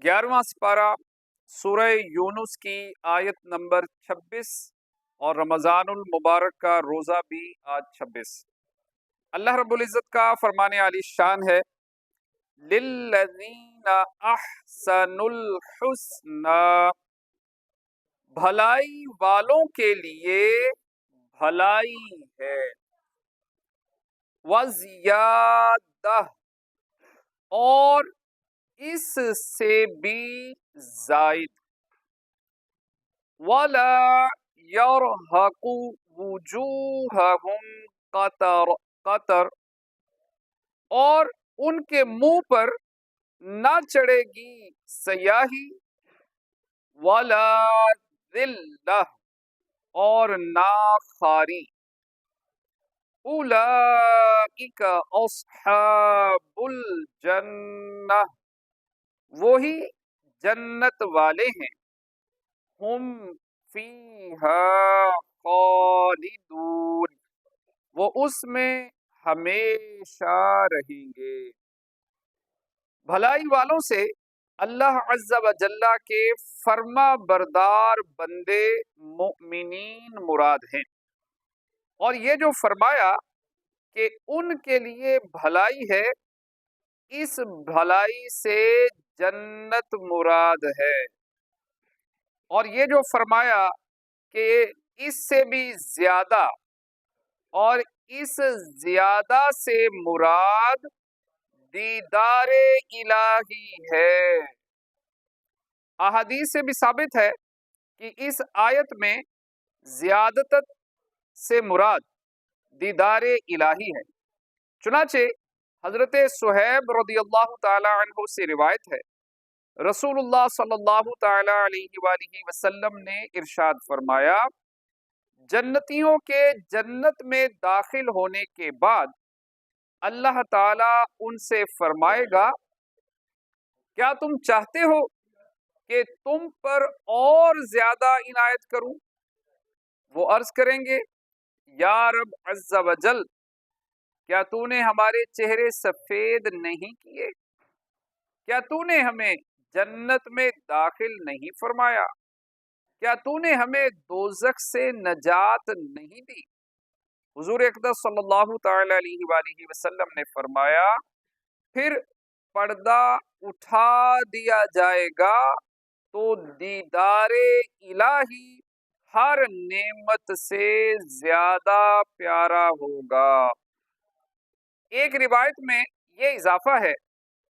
11واں سپارہ سورہ یونس کی آیت نمبر 26 اور رمضان المبارک کا روزہ بھی آج 26۔ اللہ رب العزت کا فرمان عالی شان ہے، للذین احسنوا الحسنى، بھلائی والوں کے لیے بھلائی ہے، وزیادہ، اور اس سے بھی زائد، ولا یرہق وجوہہم قطر، اور ان کے منہ پر نہ چڑھے گی سیاہی، ولا ذلہ، اور نہ خاری، اولئک اصحاب الجنہ، وہی جنت والے ہیں، ہم فیہا خالدون، وہ اس میں ہمیشہ رہیں گے۔ بھلائی والوں سے اللہ عز و جل کے فرما بردار بندے مؤمنین مراد ہیں، اور یہ جو فرمایا کہ ان کے لیے بھلائی ہے، اس بھلائی سے جنت مراد ہے، اور یہ جو فرمایا کہ اس سے بھی زیادہ، اور اس زیادہ سے مراد دیدار الہی ہے۔ احادیث سے بھی ثابت ہے کہ اس آیت میں زیادت سے مراد دیدار الہی ہے۔ چنانچہ حضرت صہیب رضی اللہ تعالی عنہ سے روایت ہے، رسول اللہ صلی اللہ تعالی علیہ وآلہ وسلم نے ارشاد فرمایا، جنتیوں کے جنت میں داخل ہونے کے بعد اللہ تعالی ان سے فرمائے گا، کیا تم چاہتے ہو کہ تم پر اور زیادہ عنایت کروں؟ وہ عرض کریں گے، یا رب عز و جل، کیا تو نے ہمارے چہرے سفید نہیں کیے؟ کیا تو نے ہمیں جنت میں داخل نہیں فرمایا؟ کیا تو نے ہمیں دوزخ سے نجات نہیں دی؟ حضور اقدس صلی اللہ تعالی علیہ وآلہ وسلم نے فرمایا، پھر پردہ اٹھا دیا جائے گا تو دیدار الہی ہر نعمت سے زیادہ پیارا ہوگا۔ ایک روایت میں یہ اضافہ ہے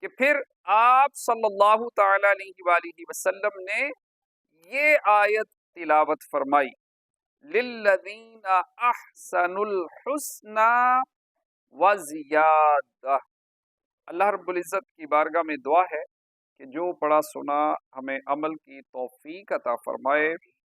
کہ پھر آپ صلی اللہ تعالی علیہ وآلہ وسلم نے یہ آیت تلاوت فرمائی، للذین احسنوا الحسنى وزیادہ۔ اللہ رب العزت کی بارگاہ میں دعا ہے کہ جو پڑھا سنا ہمیں عمل کی توفیق عطا فرمائے،